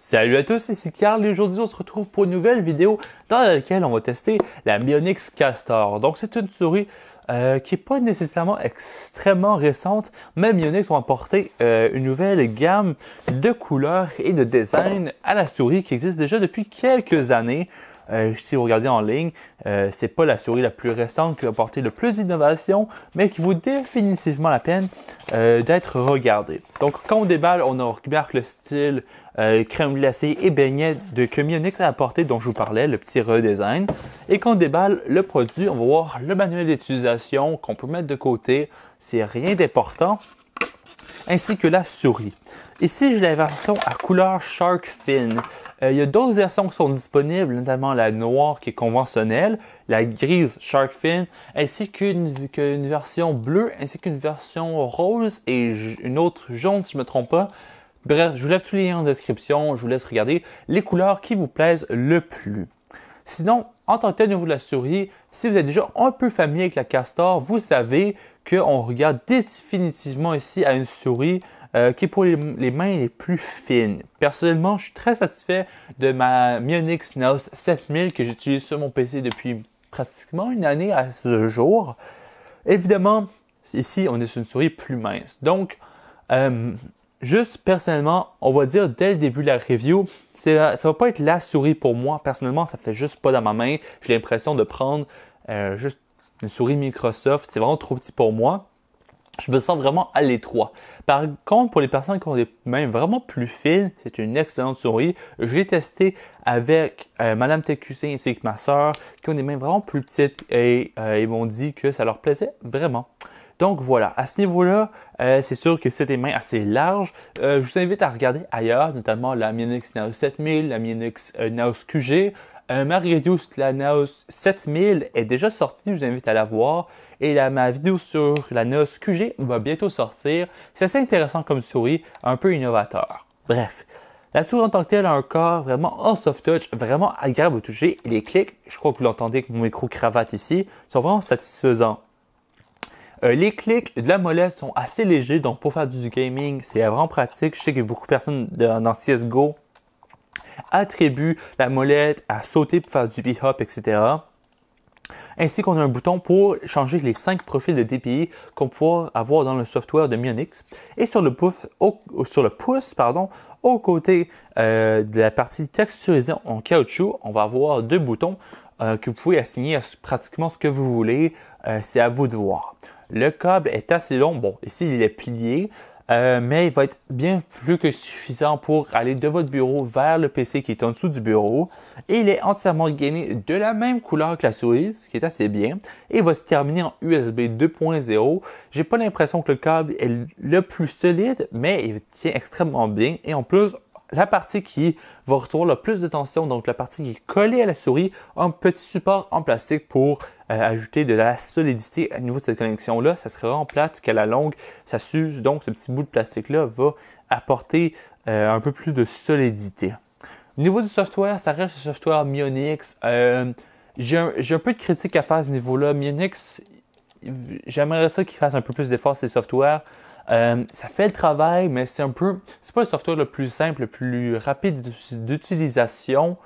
Salut à tous, ici Carl et aujourd'hui on se retrouve pour une nouvelle vidéo dans laquelle on va tester la Mionix Castor. Donc c'est une souris qui n'est pas nécessairement extrêmement récente, mais Mionix ont apporté une nouvelle gamme de couleurs et de design à la souris qui existe déjà depuis quelques années. Si vous regardez en ligne, c'est pas la souris la plus récente qui a apporté le plus d'innovation, mais qui vaut définitivement la peine d'être regardée. Donc quand on déballe, on remarque le style crème glacée et beignet que Mionix a apporté, dont je vous parlais, le petit redesign. Et quand on déballe le produit, on va voir le manuel d'utilisation qu'on peut mettre de côté, c'est rien d'important, ainsi que la souris. Ici, j'ai la version à couleur Shark Fin. Il y a d'autres versions qui sont disponibles, notamment la noire qui est conventionnelle, la grise Shark Fin, ainsi qu'une version bleue, ainsi qu'une version rose et une autre jaune si je ne me trompe pas. Bref, je vous laisse tous les liens en description, je vous laisse regarder les couleurs qui vous plaisent le plus. Sinon, en tant que tel, au niveau de la souris, si vous êtes déjà un peu familier avec la Castor, vous savez qu'on regarde définitivement ici à une souris qui est pour les mains les plus fines. Personnellement, je suis très satisfait de ma Mionix Naos 7000 que j'utilise sur mon PC depuis pratiquement une année à ce jour. Évidemment, ici, on est sur une souris plus mince. Donc, juste personnellement, on va dire dès le début de la review, ça va pas être la souris pour moi. Personnellement, ça fait juste pas dans ma main. J'ai l'impression de prendre juste une souris Microsoft. C'est vraiment trop petit pour moi. Je me sens vraiment à l'étroit. Par contre, pour les personnes qui ont des mains vraiment plus fines, c'est une excellente souris. Je l'ai testé avec Madame TQC ainsi que ma soeur, qui ont des mains vraiment plus petites et ils m'ont dit que ça leur plaisait vraiment. Donc voilà, à ce niveau-là, c'est sûr que c'est des mains assez larges. Je vous invite à regarder ailleurs, notamment la Mionix Naos 7000, la Mionix Naos QG. Ma review sur la Naos 7000 est déjà sortie, je vous invite à la voir. Et ma vidéo sur la Naos QG va bientôt sortir. C'est assez intéressant comme souris, un peu innovateur. Bref, la souris en tant que telle a un corps vraiment en soft touch, vraiment agréable au toucher. Et les clics, je crois que vous l'entendez avec mon micro cravate ici, sont vraiment satisfaisants. Les clics de la molette sont assez légers, donc pour faire du gaming, c'est vraiment pratique. Je sais que beaucoup de personnes dans CSGO attribuent la molette à sauter pour faire du beat-hop, etc. Ainsi qu'on a un bouton pour changer les 5 profils de DPI qu'on peut avoir dans le software de Mionix. Et sur le pouce, au côté de la partie texturisée en caoutchouc, on va avoir 2 boutons que vous pouvez assigner à pratiquement ce que vous voulez. C'est à vous de voir. Le câble est assez long. Bon, ici, il est plié. Mais il va être bien plus que suffisant pour aller de votre bureau vers le PC qui est en dessous du bureau. Et il est entièrement gainé de la même couleur que la souris, ce qui est assez bien. Et il va se terminer en USB 2.0. J'ai pas l'impression que le câble est le plus solide, mais il tient extrêmement bien. Et en plus, la partie qui va recevoir le plus de tension, donc la partie qui est collée à la souris, a un petit support en plastique pour ajouter de la solidité au niveau de cette connexion-là. Ça serait vraiment plate qu'à la longue, ça s'use. Donc, ce petit bout de plastique-là va apporter un peu plus de solidité. Au niveau du software, ça reste le software Mionix. J'ai un peu de critique à faire à ce niveau-là. Mionix, j'aimerais ça qu'il fasse un peu plus d'efforts sur ces softwares. Ça fait le travail, mais c'est pas le software le plus simple, le plus rapide d'utilisation.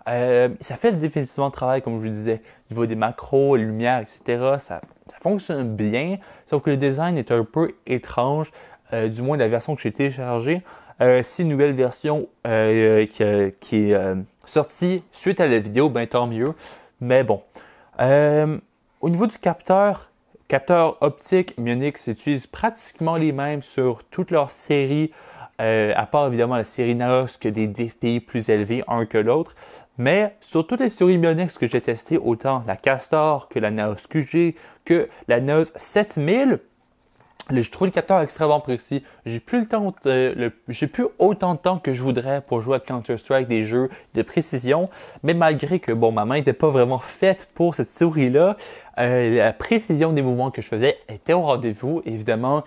Ça fait définitivement le travail, comme je vous disais, au niveau des macros, les lumières, etc. Ça fonctionne bien, sauf que le design est un peu étrange, du moins la version que j'ai téléchargée. Si une nouvelle version qui est sortie suite à la vidéo, ben tant mieux. Mais bon, au niveau du capteur optique, Mionix utilise pratiquement les mêmes sur toute leur série, à part évidemment la série Naos qui a des DPI plus élevés un que l'autre. Mais sur toutes les souris Mionix que j'ai testées, autant la Castor que la Naos QG que la Naos 7000, je trouve le capteur extrêmement précis. J'ai plus autant de temps que je voudrais pour jouer à Counter-Strike, des jeux de précision. Mais malgré que ma main n'était pas vraiment faite pour cette souris-là, La précision des mouvements que je faisais était au rendez-vous. Évidemment,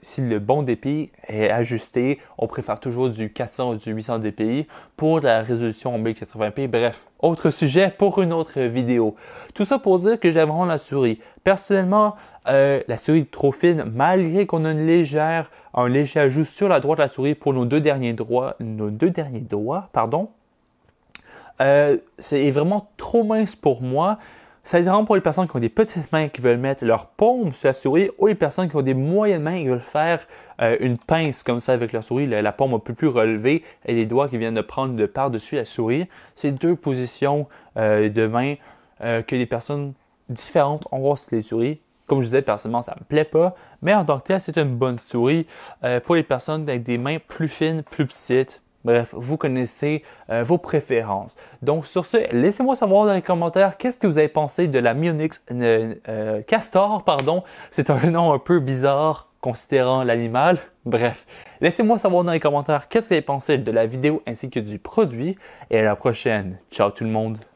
si le bon DPI est ajusté, on préfère toujours du 400 ou du 800 DPI pour la résolution en 1080p. Bref, autre sujet pour une autre vidéo. Tout ça pour dire que j'aime vraiment la souris. Personnellement, la souris est trop fine, malgré qu'on a un léger ajout sur la droite de la souris pour nos deux derniers doigts, c'est vraiment trop mince pour moi. Ça est vraiment pour les personnes qui ont des petites mains qui veulent mettre leur paume sur la souris ou les personnes qui ont des moyennes mains qui veulent faire une pince comme ça avec leur souris, la paume un peu plus relevée et les doigts qui viennent de prendre de par-dessus la souris. C'est deux positions de main que les personnes différentes ont voir sur les souris. Comme je disais, personnellement, ça ne me plaît pas, mais en tant que tel, c'est une bonne souris pour les personnes avec des mains plus fines, plus petites. Bref, vous connaissez vos préférences. Donc sur ce, laissez-moi savoir dans les commentaires qu'est-ce que vous avez pensé de la Mionix Castor, pardon. C'est un nom un peu bizarre considérant l'animal. Bref, laissez-moi savoir dans les commentaires qu'est-ce que vous avez pensé de la vidéo ainsi que du produit. Et à la prochaine. Ciao tout le monde.